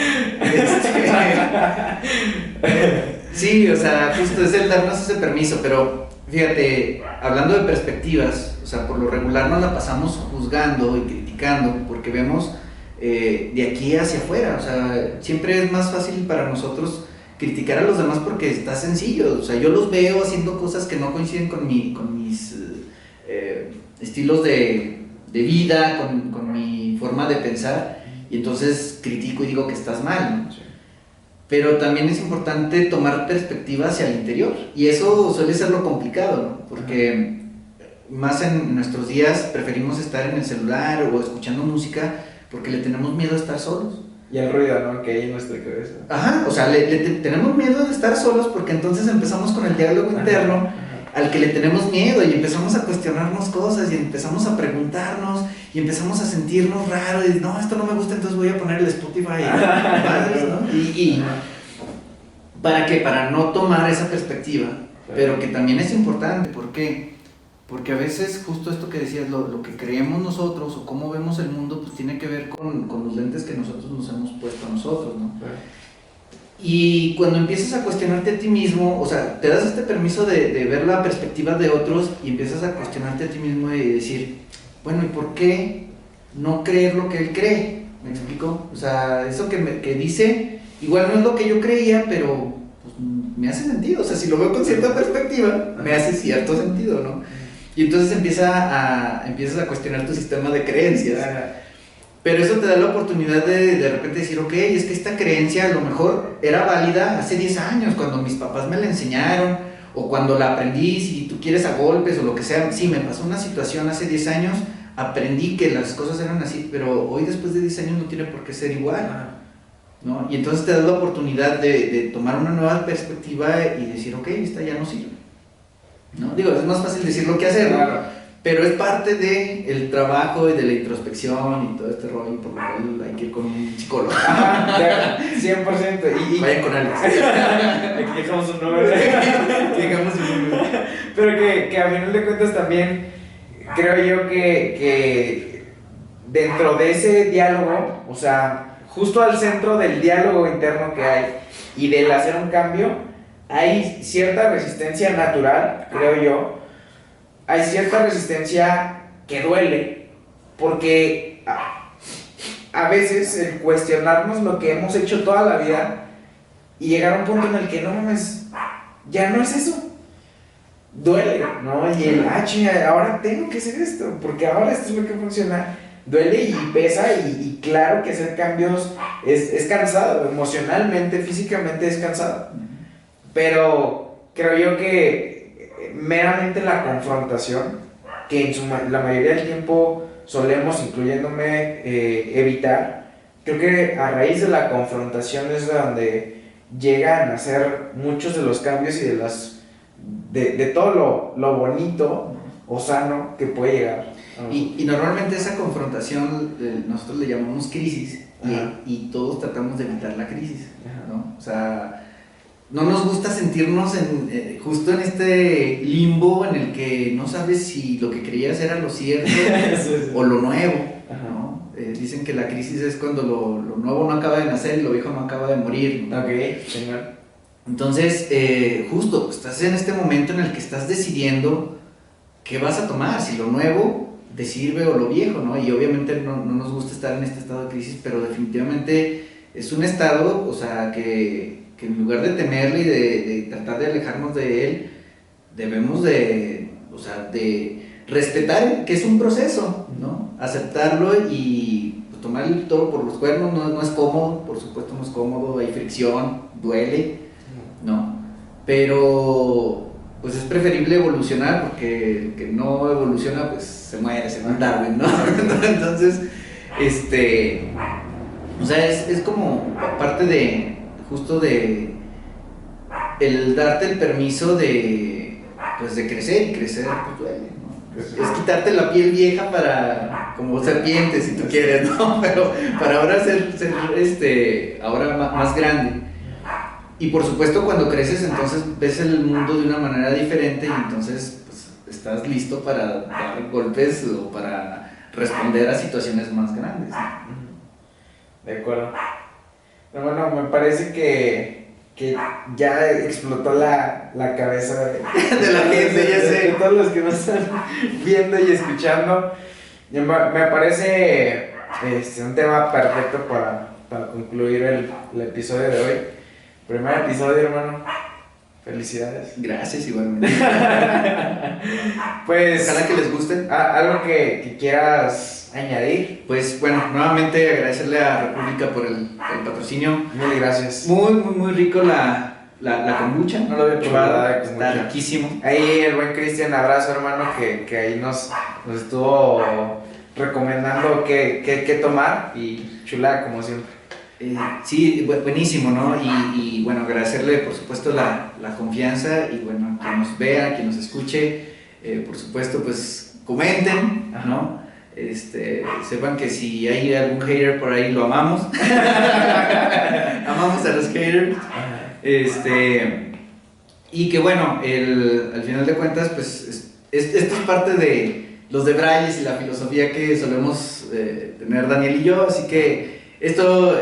Sí, o sea, justo es el darnos ese permiso, pero fíjate, hablando de perspectivas, o sea, por lo regular nos la pasamos juzgando y criticando porque vemos de aquí hacia afuera, o sea, siempre es más fácil para nosotros criticar a los demás porque está sencillo, o sea, yo los veo haciendo cosas que no coinciden con mis estilos de vida, con mi forma de pensar, y entonces critico y digo que estás mal, ¿no? Sí. Pero también es importante tomar perspectiva hacia el interior, y eso suele ser lo complicado, ¿no? Porque más en nuestros días preferimos estar en el celular o escuchando música porque le tenemos miedo a estar solos. Y el ruido, ¿no? Que hay en nuestra cabeza. Ajá, o sea, tenemos miedo de estar solos porque entonces empezamos con el diálogo interno al que le tenemos miedo y empezamos a cuestionarnos cosas y empezamos a preguntarnos y empezamos a sentirnos raros y no, esto no me gusta, entonces voy a poner el Spotify, ¿no? Y ¿para qué? Para no tomar esa perspectiva, pero que también es importante. ¿Por qué? Porque a veces justo esto que decías, lo que creemos nosotros o cómo vemos el mundo, pues tiene que ver con los lentes que nosotros nos hemos puesto a nosotros, ¿no? Y cuando empiezas a cuestionarte a ti mismo, o sea, te das este permiso de ver la perspectiva de otros y empiezas a cuestionarte a ti mismo y decir, bueno, ¿y por qué no creer lo que él cree? ¿Me explico? O sea, eso que dice, igual no es lo que yo creía, pero pues, me hace sentido. O sea, si lo veo con cierta perspectiva, me hace cierto sentido, ¿no? Y entonces empiezas a cuestionar tu sistema de creencias. Pero eso te da la oportunidad de repente decir, ok, es que esta creencia a lo mejor era válida hace 10 años, cuando mis papás me la enseñaron, o cuando la aprendí, si tú quieres a golpes o lo que sea. Sí, me pasó una situación hace 10 años, aprendí que las cosas eran así, pero hoy después de 10 años no tiene por qué ser igual, ¿no? Y entonces te da la oportunidad de tomar una nueva perspectiva y decir, ok, esta ya no sirve, ¿no? Digo, es más fácil decirlo que hacerlo. Claro. Pero es parte del trabajo y de la introspección y todo este rollo, por lo cual hay que ir con un psicólogo. 100%. Vayan con Alex. Aquí dejamos un número. Pero que a final de cuentas también creo yo que dentro de ese diálogo, o sea, justo al centro del diálogo interno que hay y del hacer un cambio, hay cierta resistencia natural, creo yo. Hay cierta resistencia que duele, porque a veces el cuestionarnos lo que hemos hecho toda la vida y llegar a un punto en el que no mames, ya no es eso, duele, ¿no? Y ahora tengo que hacer esto, porque ahora esto es lo que funciona, duele y pesa, y claro que hacer cambios es cansado, emocionalmente, físicamente es cansado, pero creo yo que meramente la confrontación, que en la mayoría del tiempo solemos, incluyéndome, evitar, creo que a raíz de la confrontación es donde llegan a ser muchos de los cambios y de todo lo bonito o sano que puede llegar. Y normalmente esa confrontación nosotros le llamamos crisis, y todos tratamos de evitar la crisis, ¿no? O sea, no nos gusta sentirnos justo en este limbo en el que no sabes si lo que creías era lo cierto o lo nuevo, ¿no? Dicen que la crisis es cuando lo nuevo no acaba de nacer y lo viejo no acaba de morir, ¿no? Ok, señor. Entonces, justo, estás en este momento en el que estás decidiendo qué vas a tomar, si lo nuevo te sirve o lo viejo, ¿no? Y obviamente no nos gusta estar en este estado de crisis, pero definitivamente es un estado, o sea, que en lugar de temerle y de tratar de alejarnos de él, debemos de respetar que es un proceso, ¿no? Aceptarlo y pues, tomar el toro por los cuernos no es cómodo, por supuesto no es cómodo, hay fricción, duele, ¿no? Pero pues es preferible evolucionar porque el que no evoluciona pues se muere, se va a Darwin, ¿no? Entonces, o sea, es como parte de, justo de el darte el permiso de, pues de crecer, y crecer pues duele, ¿no? Es quitarte la piel vieja para, como serpiente si tú quieres, ¿no? Pero para ahora ser ahora más grande. Y por supuesto cuando creces entonces ves el mundo de una manera diferente y entonces pues, estás listo para dar golpes o para responder a situaciones más grandes, ¿no? De acuerdo. Pero bueno, me parece que ya explotó la cabeza de la gente, ya sé. De todos los que nos están viendo y escuchando. Me parece un tema perfecto para concluir el episodio de hoy. Primer episodio, hermano. Felicidades. Gracias, igualmente. Pues, ojalá que les guste. ¿Algo que quieras añadir? Pues bueno, nuevamente agradecerle a República por el patrocinio. Mil gracias. Muy rico la kombucha, no lo había probado, está riquísimo. Ahí el buen Cristian, abrazo hermano, que ahí nos estuvo recomendando qué tomar y chulada como siempre. Sí, buenísimo, ¿no? Y bueno, agradecerle por supuesto la confianza y bueno, quien nos vea, quien nos escuche, por supuesto pues comenten, ¿no? Sepan que si hay algún hater por ahí lo amamos. Amamos a los haters. Y que bueno, al final de cuentas pues esto es parte de los debrayes y la filosofía que solemos tener Daniel y yo, así que esto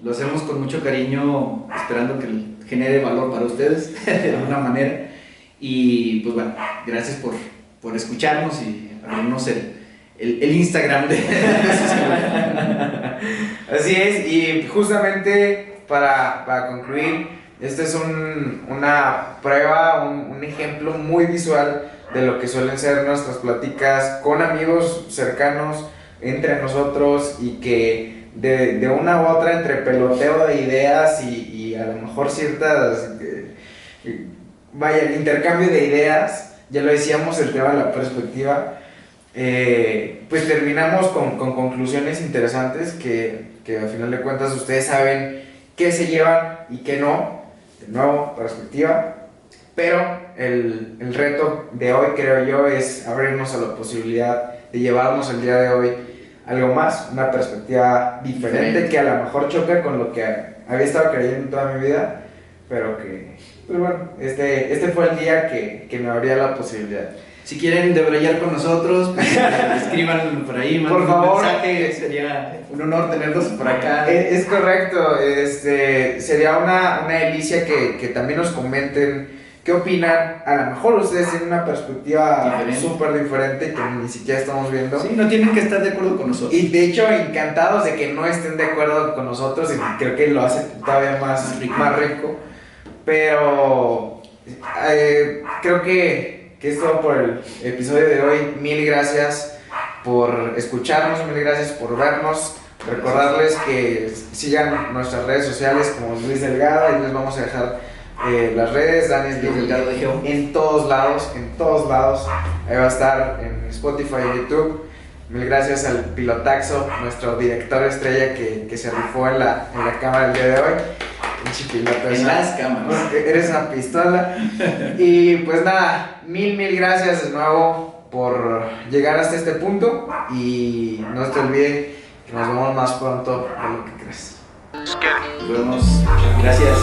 lo hacemos con mucho cariño, esperando que genere valor para ustedes de alguna manera. Y pues bueno, gracias por escucharnos y abrirnos el Instagram de Así es, y justamente para concluir, este es una prueba, un ejemplo muy visual de lo que suelen ser nuestras pláticas con amigos cercanos, entre nosotros, y que de una u otra entre peloteo de ideas y a lo mejor ciertas vaya, el intercambio de ideas, ya lo decíamos, el tema de la perspectiva, pues terminamos con conclusiones interesantes que al final de cuentas ustedes saben qué se llevan y qué no. De nuevo, perspectiva, pero el reto de hoy, creo yo, es abrirnos a la posibilidad de llevarnos el día de hoy algo más, una perspectiva diferente que a lo mejor choca con lo que había estado creyendo toda mi vida, pero que, pues bueno, este fue el día que me abría la posibilidad. Si quieren debrayar con nosotros, pues, escriban por ahí, por favor, un mensaje, sería un honor tenerlos por acá. Es correcto, sería una delicia que también nos comenten qué opinan. A lo mejor ustedes tienen una perspectiva súper diferente que ni siquiera estamos viendo. Sí, no tienen que estar de acuerdo con nosotros. Y de hecho, encantados de que no estén de acuerdo con nosotros, y creo que lo hace todavía más rico. Pero creo que es todo por el episodio de hoy. Mil gracias por escucharnos, mil gracias por vernos. Recordarles que sigan nuestras redes sociales como Luis Delgado, ahí les vamos a dejar las redes. Daniel Luis Delgado de Geo. en todos lados, ahí va a estar en Spotify y YouTube. Mil gracias al Pilotaxo, nuestro director estrella que se rifó en la cámara el día de hoy. En las cámaras. Eres una pistola. Y pues nada, mil gracias de nuevo por llegar hasta este punto. Y no te olvides que nos vemos más pronto de lo que crees. Nos vemos. Gracias.